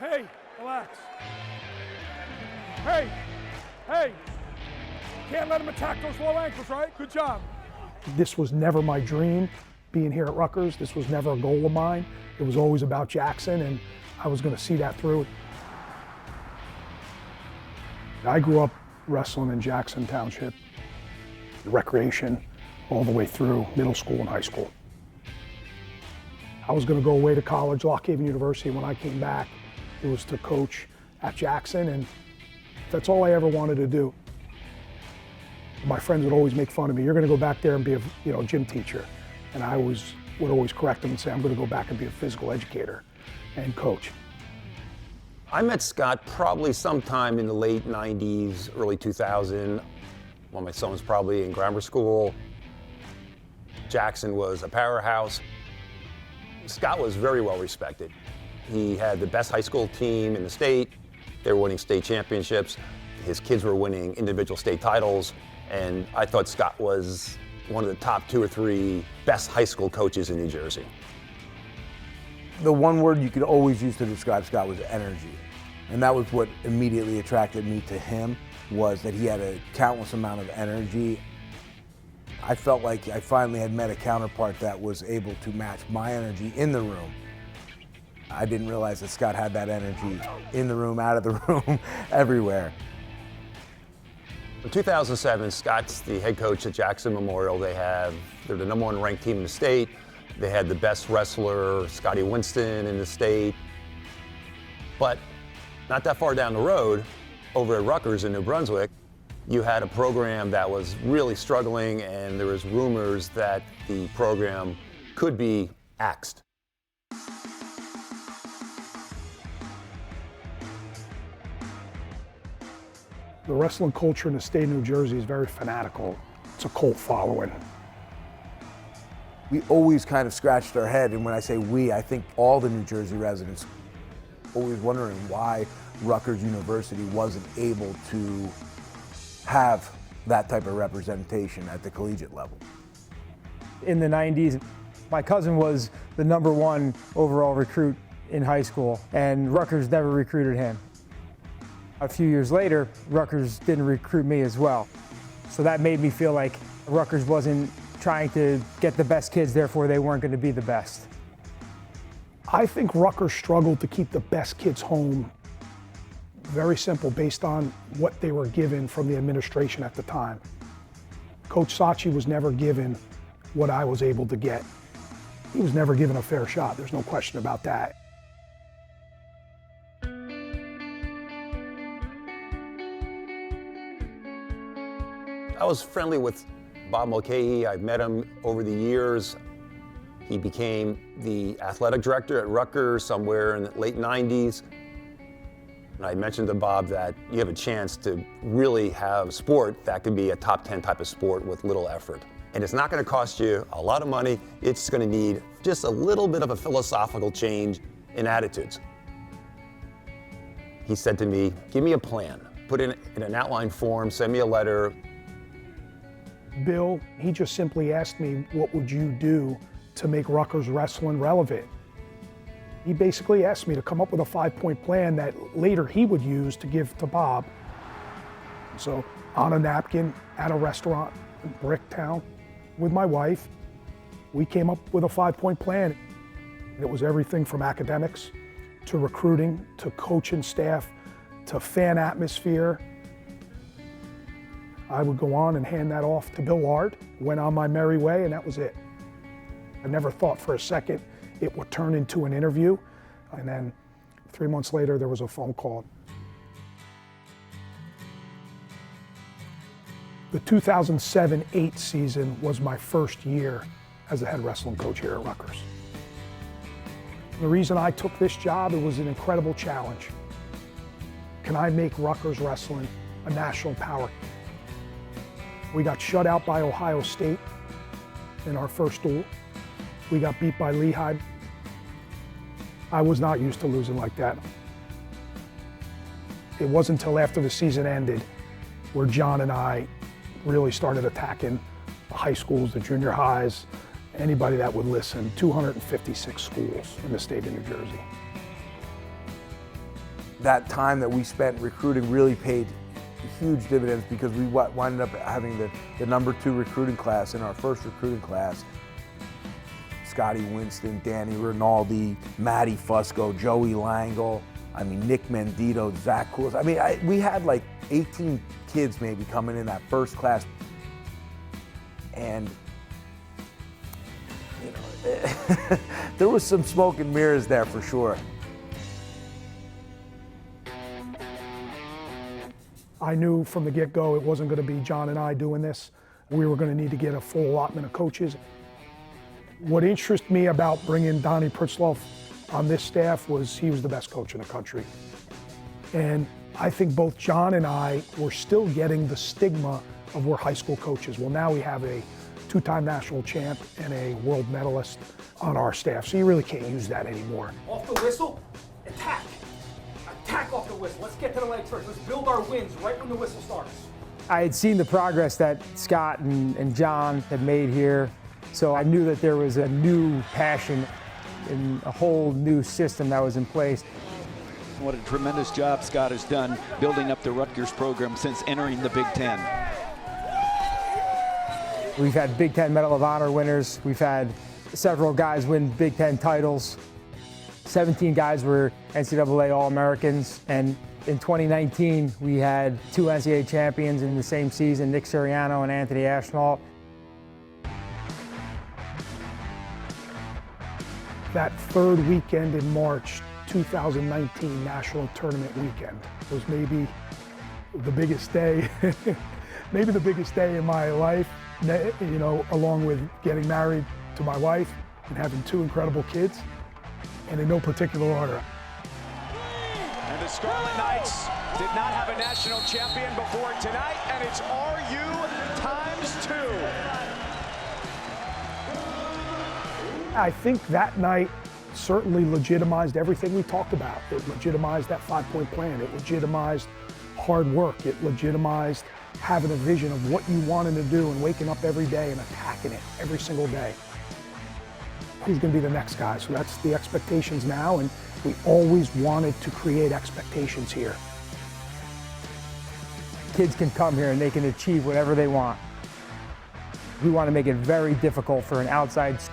Hey, relax. Hey, hey. Can't let him attack those low ankles, right? Good job. This was never my dream, being here at Rutgers. This was never a goal of mine. It was always about Jackson, and I was going to see that through. I grew up wrestling in Jackson Township, recreation, all the way through middle school and high school. I was going to go away to college, Lock Haven University. When I came back, it was to coach at Jackson, and that's all I ever wanted to do. My friends would always make fun of me. You're going to go back there and be a gym teacher. And I would always correct them and say, I'm going to go back and be a physical educator and coach. I met Scott probably sometime in the late 90s, early 2000, when my son was probably in grammar school. Jackson was a powerhouse. Scott was very well respected. He had the best high school team in the state. They were winning state championships. His kids were winning individual state titles. And I thought Scott was one of the top 2 or 3 best high school coaches in New Jersey. The one word you could always use to describe Scott was energy. And that was what immediately attracted me to him, was that he had a countless amount of energy. I felt like I finally had met a counterpart that was able to match my energy in the room. I didn't realize that Scott had that energy in the room, out of the room, everywhere. In 2007, Scott's the head coach at Jackson Memorial. They're the #1 ranked team in the state. They had the best wrestler, Scotty Winston, in the state. But not that far down the road, over at Rutgers in New Brunswick, you had a program that was really struggling, and there was rumors that the program could be axed. The wrestling culture in the state of New Jersey is very fanatical. It's a cult following. We always kind of scratched our head, and when I say we, I think all the New Jersey residents always wondering why Rutgers University wasn't able to have that type of representation at the collegiate level. In the 90s, my cousin was the #1 overall recruit in high school, and Rutgers never recruited him. A few years later, Rutgers didn't recruit me as well. So that made me feel like Rutgers wasn't trying to get the best kids, therefore they weren't going to be the best. I think Rutgers struggled to keep the best kids home. Very simple, based on what they were given from the administration at the time. Coach Sachi was never given what I was able to get. He was never given a fair shot, there's no question about that. I was friendly with Bob Mulcahy. I've met him over the years. He became the athletic director at Rutgers somewhere in the late 90s. And I mentioned to Bob that you have a chance to really have sport that could be a top 10 type of sport with little effort. And it's not going to cost you a lot of money. It's going to need just a little bit of a philosophical change in attitudes. He said to me, give me a plan. Put it in an outline form, send me a letter. Bill, he just simply asked me, what would you do to make Rutgers wrestling relevant? He basically asked me to come up with a 5-point plan that later he would use to give to Bob. So on a napkin at a restaurant in Bricktown with my wife, we came up with a 5-point plan. It was everything from academics to recruiting to coaching staff to fan atmosphere. I would go on and hand that off to Bill Lard, went on my merry way, and that was it. I never thought for a second it would turn into an interview, and then 3 months later there was a phone call. The 2007-08 season was my first year as a head wrestling coach here at Rutgers. The reason I took this job, it was an incredible challenge. Can I make Rutgers wrestling a national power? We got shut out by Ohio State in our first duel. We got beat by Lehigh. I was not used to losing like that. It wasn't until after the season ended where John and I really started attacking the high schools, the junior highs, anybody that would listen. 256 schools in the state of New Jersey. that time that we spent recruiting really paid huge dividends, because we wound up having the #2 recruiting class in our first recruiting class. Scotty Winston, Danny Rinaldi, Matty Fusco, Joey Langle, I mean, Nick Mendito, Zach Cools. I mean, we had like 18 kids maybe coming in that first class. And, you know, there was some smoke and mirrors there for sure. I knew from the get-go it wasn't going to be John and I doing this. We were going to need to get a full allotment of coaches. What interested me about bringing Donnie Pritzloff on this staff was he was the best coach in the country. And I think both John and I were still getting the stigma of we're high school coaches. Well, now we have a 2-time national champ and a world medalist on our staff, so you really can't use that anymore. Off the whistle, attack. Attack off the whistle. Let's get to the legs first. Let's build our wins right when the whistle starts. I had seen the progress that Scott and John had made here, so I knew that there was a new passion and a whole new system that was in place. What a tremendous job Scott has done building up the Rutgers program since entering the Big Ten. We've had Big Ten Medal of Honor winners. We've had several guys win Big Ten titles. 17 guys were NCAA All-Americans. And in 2019, we had 2 NCAA champions in the same season, Nick Sirianno and Anthony Ashnault. That third weekend in March 2019 National Tournament weekend was maybe the biggest day, maybe the biggest day in my life, you know, along with getting married to my wife and having 2 incredible kids, and in no particular order. And the Scarlet Knights did not have a national champion before tonight, and it's RU ×2. I think that night certainly legitimized everything we talked about. It legitimized that 5-point plan. It legitimized hard work. It legitimized having a vision of what you wanted to do and waking up every day and attacking it every single day. Who's going to be the next guy? So that's the expectations now, and we always wanted to create expectations here. Kids can come here and they can achieve whatever they want. We want to make it very difficult for an outside school